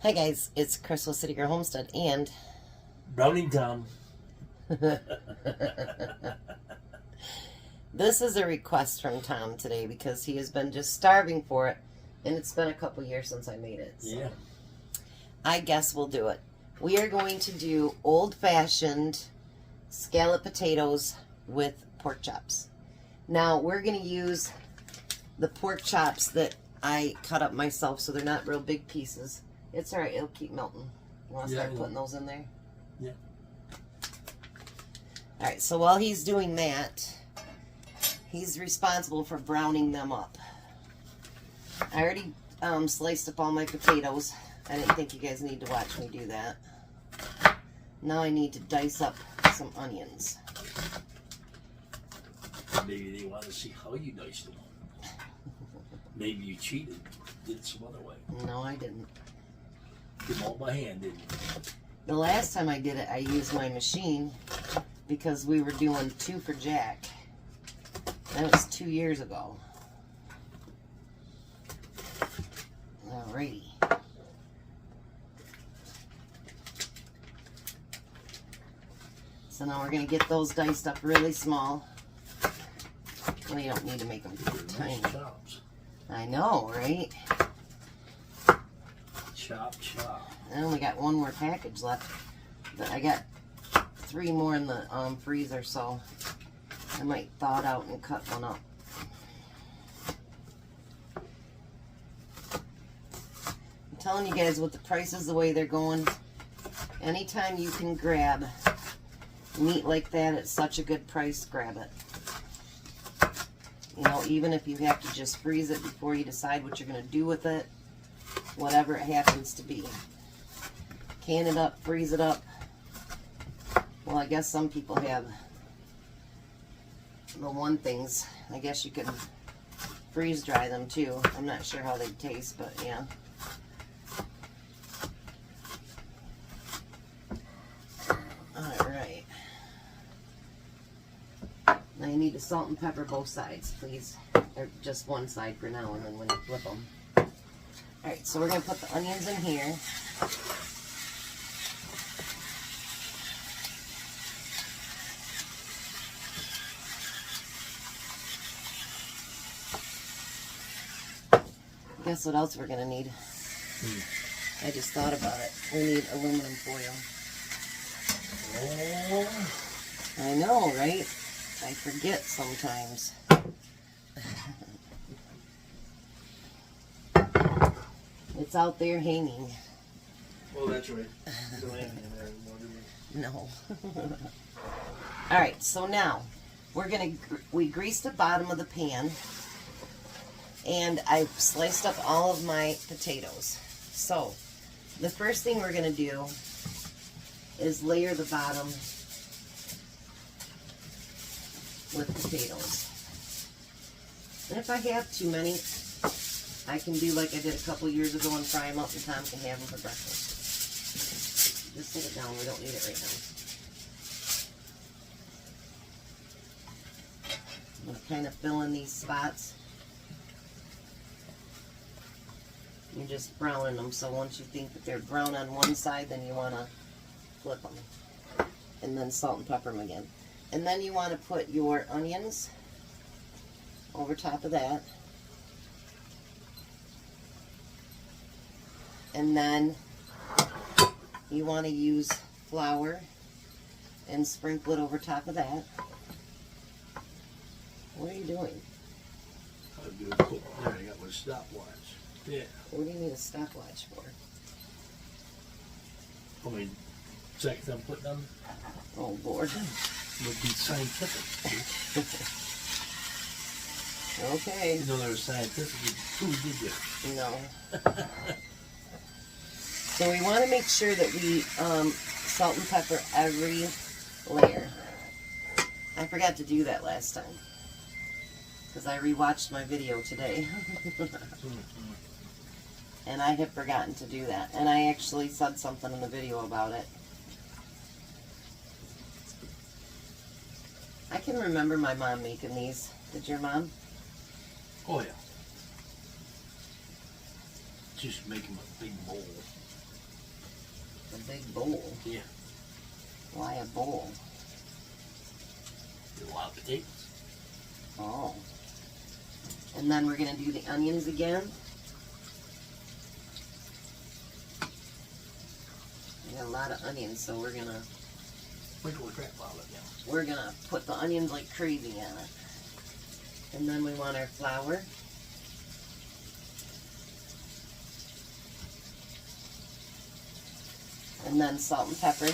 Hi guys, it's Crystal City Girl Homestead and Browning Tom. this is a request from Tom today because he has been just starving for it, and it's been a couple years since I made it. So Yeah. I guess we'll do it. We are going to do old-fashioned scalloped potatoes with pork chops. Now we're going to use the pork chops that I cut up myself, so they're not real big pieces. It's alright, it'll keep melting. You want to start putting those in there? Yeah. Alright, so while he's doing that, he's responsible for browning them up. I already sliced up all my potatoes. I didn't think you guys need to watch me do that. Now I need to dice up some onions. Maybe they want to see how you diced them. Maybe you cheated, did it some other way. No, I didn't. Did them all by hand, didn't you? The last time I did it, I used my machine because we were doing 2 for Jack. That was 2 years ago. Alrighty. So now we're going to get those diced up really small. Well, you don't need to make them tiny. Nice chops. I know, right? Chop, chop. I only got 1 more package left, but I got 3 more in the freezer, so I might thaw it out and cut one up. I'm telling you guys, with the prices the way they're going, anytime you can grab meat like that at such a good price, grab it. You know, even if you have to just freeze it before you decide what you're going to do with it, whatever it happens to be. Can it up, freeze it up. Well, I guess some people have the one things. I guess you can freeze dry them too. I'm not sure how they taste, but yeah. Alright. Now you need to salt and pepper both sides, please. Or just one side for now, and then when you flip them. Alright, so we're going to put the onions in here. Guess what else we're going to need? I just thought about it. We need aluminum foil. Oh. I know, right? I forget sometimes. It's out there hanging. Oh, that's right. Don't hang in there anymore, do we? No. Alright, so now we greased the bottom of the pan, and I've sliced up all of my potatoes. So the first thing we're going to do is layer the bottom with potatoes. And if I have too many, I can do like I did a couple years ago and fry them up, and Tom can have them for breakfast. Just set it down, we don't need it right now. I'm going to kind of fill in these spots. You're just browning them, so once you think that they're brown on one side, then you want to flip them. And then salt and pepper them again. And then you want to put your onions over top of that. And then you want to use flour and sprinkle it over top of that. What are you doing? I'm doing cool. There, I got my stopwatch. Yeah. What do you need a stopwatch for? I mean, second time putting them Oh, Lord. would be scientific. Okay. You know there was scientific. Who did you? No. So we want to make sure that we salt and pepper every layer. I forgot to do that last time because I rewatched my video today. And I had forgotten to do that. And I actually said something in the video about it. I can remember my mom making these. Did your mom? Oh, yeah. Just make them a big bowl. big bowl. Yeah. Why a bowl? A lot of potatoes. Oh. And then we're going to do the onions again. We got a lot of onions, so we're going to Sprinkle the crap out of it now. we're going to put the onions like crazy on it. And then we want our flour. And then salt and pepper.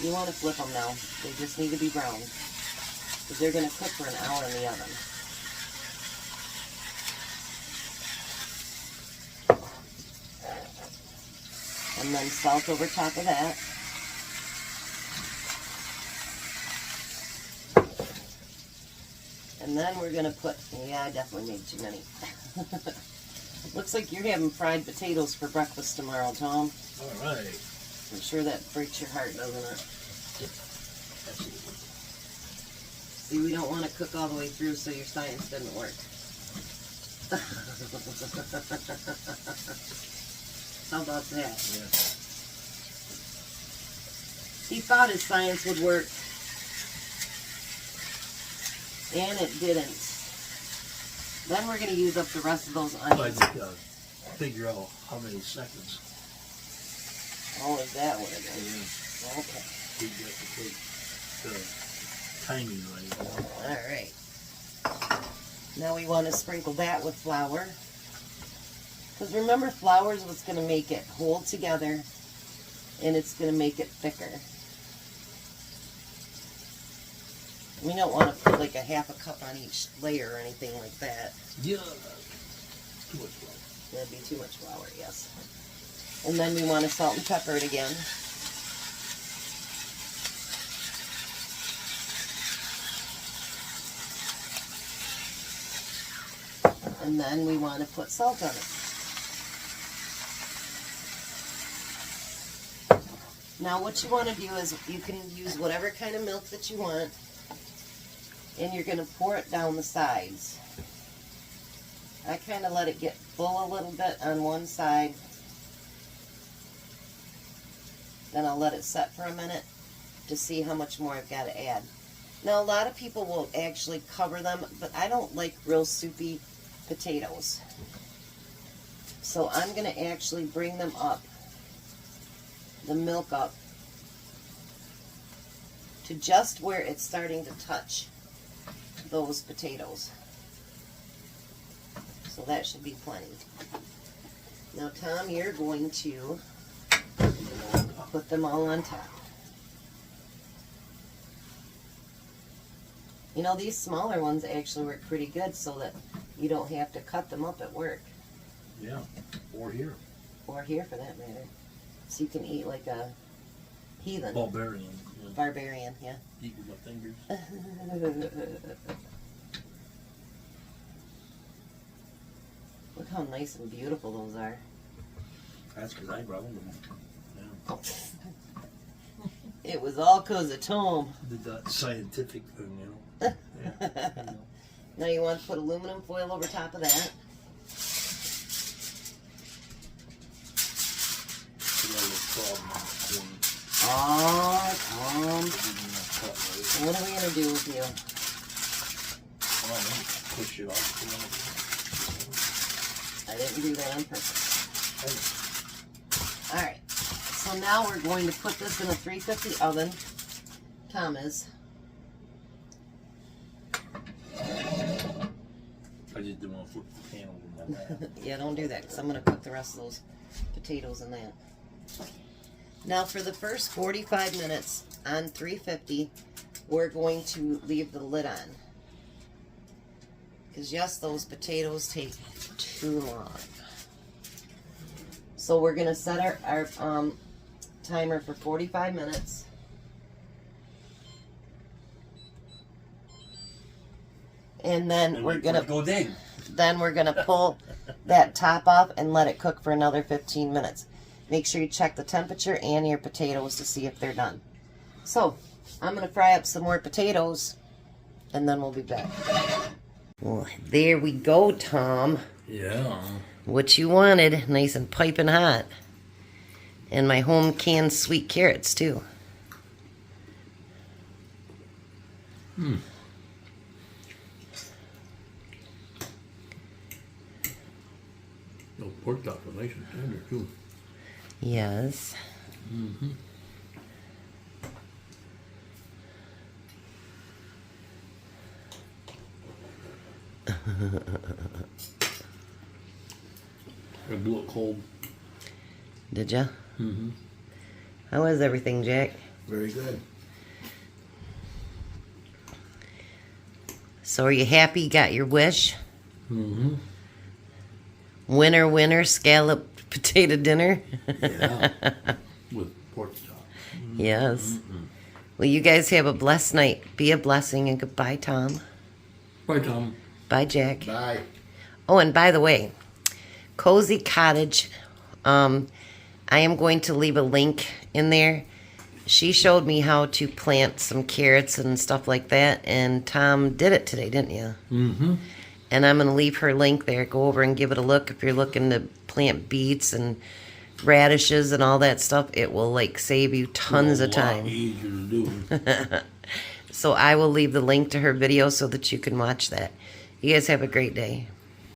You want to flip them now. They just need to be brown. Because they're going to cook for an hour in the oven. And then salt over top of that. And then we're going to put, yeah, I definitely made too many. Looks like you're having fried potatoes for breakfast tomorrow, Tom. All right. I'm sure that breaks your heart, doesn't it? Absolutely. See, we don't want to cook all the way through so your science doesn't work. How about that? Yeah. He thought his science would work, and it didn't. Then we're going to use up the rest of those I onions. just figure out how many seconds. Oh, is that what it is? Yeah. Okay. We got to take the timing right. Alright. Now we want to sprinkle that with flour. Because remember, flour is what's going to make it hold together, and it's going to make it thicker. We don't want to put like a half a cup on each layer or anything like that. Yeah. Too much flour. That'd be too much flour, yes. And then we want to salt and pepper it again. And then we want to put salt on it. Now what you want to do is you can use whatever kind of milk that you want, and you're going to pour it down the sides. I kind of let it get full a little bit on one side. Then I'll let it set for a minute to see how much more I've got to add. Now a lot of people will actually cover them, but I don't like real soupy potatoes. So I'm going to actually bring them up, the milk up, to just where it's starting to touch those potatoes. So that should be plenty. Now Tom, you're going to put them all on top. You know, these smaller ones actually work pretty good so that you don't have to cut them up at work. Yeah. Or here. Or here, for that matter. So you can eat like a heathen. Barbarian. Yeah. Barbarian, yeah. Eat with my fingers. Look how nice and beautiful those are. That's because I ground them. Yeah. It was all because of Tom. Did that scientific thing, you know. Yeah. You know. Now you want to put aluminum foil over top of that. Oh, Tom. What are we going to do with you? Push it off. I didn't do that on purpose. Alright, so now we're going to put this in a 350 oven. Tom is. I just didn't want to flip the pan over my lap. Yeah, don't do that because I'm going to cook the rest of those potatoes in that. Now for the first 45 minutes on 350, we're going to leave the lid on. Because yes, those potatoes take too long. So we're going to set our timer for 45 minutes. And then we're going to go ding. Then we're going to pull that top off and let it cook for another 15 minutes. Make sure you check the temperature and your potatoes to see if they're done. So, I'm going to fry up some more potatoes, and then we'll be back. Well, there we go, Tom. Yeah. What you wanted, nice and piping hot. And my home canned sweet carrots too. Hmm. Those pork chops are nice and tender too. Yes. Mm-hmm. I blew it cold. Did ya? Mm-hmm. How was everything, Jack? Very good. So are you happy you got your wish? Mm-hmm. Winner, winner, scalloped potato dinner? Yeah. With pork chops. Yes. Mm-hmm. Well, you guys have a blessed night. Be a blessing, and goodbye, Tom. Bye, Tom. Bye, Jack. Bye. Oh, and by the way, Cozy Cottage, I am going to leave a link in there. She showed me how to plant some carrots and stuff like that, and Tom did it today, didn't you? Mm-hmm. And I'm going to leave her link there. Go over and give it a look if you're looking to plant beets and radishes and all that stuff. It will like save you tons of time. Easier to do. So I will leave the link to her video so that you can watch that. You guys have a great day.